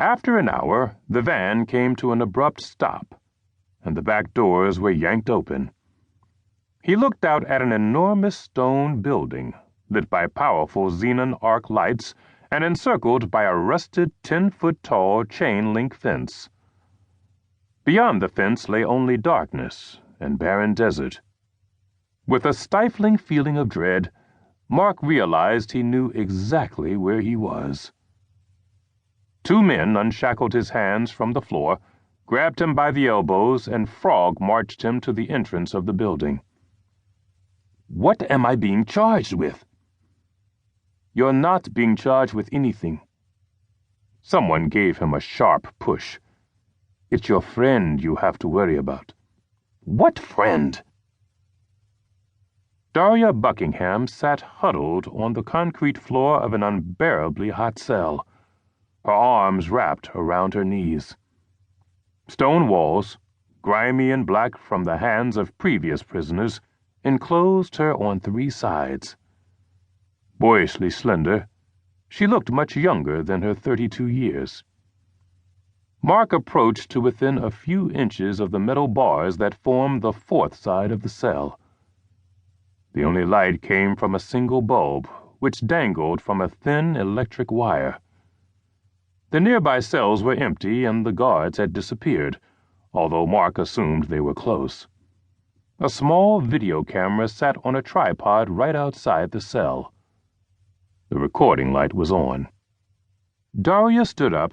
After an hour, the van came to an abrupt stop, and the back doors were yanked open. He looked out at an enormous stone building, lit by powerful xenon arc lights and encircled by a rusted 10-foot-tall chain-link fence. Beyond the fence lay only darkness and barren desert. With a stifling feeling of dread, Mark realized he knew exactly where he was. Two men unshackled his hands from the floor, grabbed him by the elbows, and frog-marched him to the entrance of the building. "What am I being charged with?" "You're not being charged with anything." Someone gave him a sharp push. "It's your friend you have to worry about." "What friend?" Daria Buckingham sat huddled on the concrete floor of an unbearably hot cell, her arms wrapped around her knees. Stone walls, grimy and black from the hands of previous prisoners, enclosed her on 3 sides. Boyishly slender, she looked much younger than her 32 years. Mark approached to within a few inches of the metal bars that formed the 4th side of the cell. The only light came from a single bulb, which dangled from a thin electric wire. The nearby cells were empty and the guards had disappeared, although Mark assumed they were close. A small video camera sat on a tripod right outside the cell. The recording light was on. Daria stood up,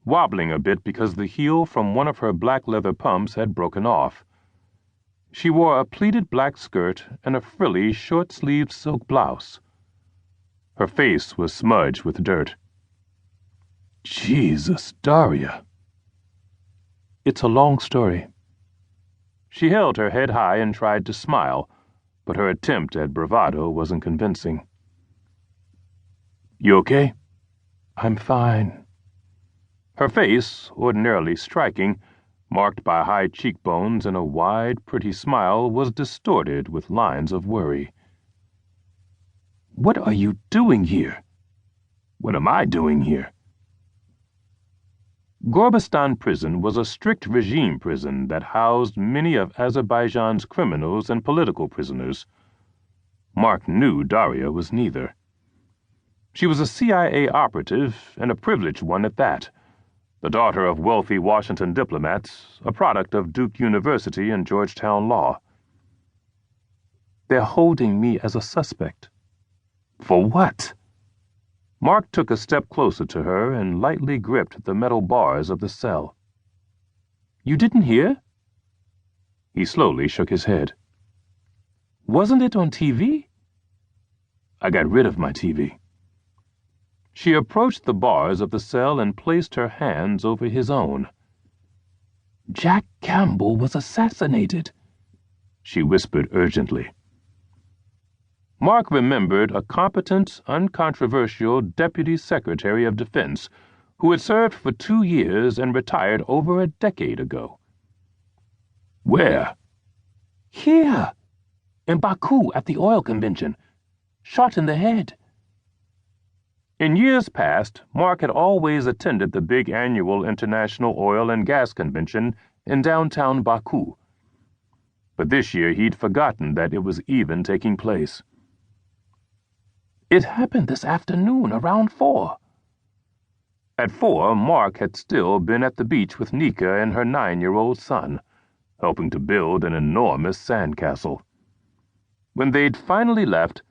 wobbling a bit because the heel from one of her black leather pumps had broken off. She wore a pleated black skirt and a frilly, short-sleeved silk blouse. Her face was smudged with dirt. "Jesus, Daria." "It's a long story." She held her head high and tried to smile, but her attempt at bravado wasn't convincing. "You okay?" "I'm fine." Her face, ordinarily striking, marked by high cheekbones and a wide, pretty smile, was distorted with lines of worry. "What are you doing here?" "What am I doing here?" Gorbistan prison was a strict regime prison that housed many of Azerbaijan's criminals and political prisoners. Mark knew Daria was neither. She was a CIA operative, and a privileged one at that, the daughter of wealthy Washington diplomats, a product of Duke University and Georgetown Law. "They're holding me as a suspect." "For what?" Mark took a step closer to her and lightly gripped the metal bars of the cell. "You didn't hear?" He slowly shook his head. "Wasn't it on TV?" "I got rid of my TV." She approached the bars of the cell and placed her hands over his own. "Jack Campbell was assassinated," she whispered urgently. Mark remembered a competent, uncontroversial Deputy Secretary of Defense who had served for 2 years and retired over a decade ago. "Where?" "Here, in Baku at the oil convention. Shot in the head." In years past, Mark had always attended the big annual International Oil and Gas Convention in downtown Baku. But this year he'd forgotten that it was even taking place. "It happened this afternoon around 4. At 4, Mark had still been at the beach with Nika and her 9-year-old son, helping to build an enormous sandcastle. When they'd finally left,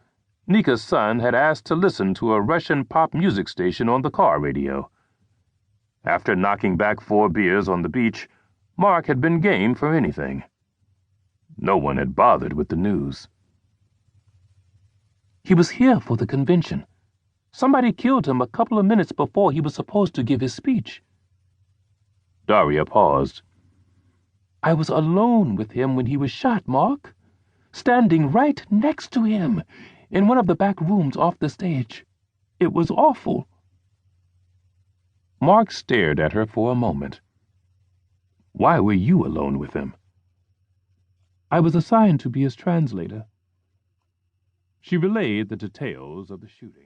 Nika's son had asked to listen to a Russian pop music station on the car radio. After knocking back 4 beers on the beach, Mark had been game for anything. No one had bothered with the news. "He was here for the convention. Somebody killed him a couple of minutes before he was supposed to give his speech." Daria paused. "I was alone with him when he was shot, Mark. Standing right next to him, in one of the back rooms off the stage. It was awful." Mark stared at her for a moment. "Why were you alone with him?" "I was assigned to be his translator." She relayed the details of the shooting.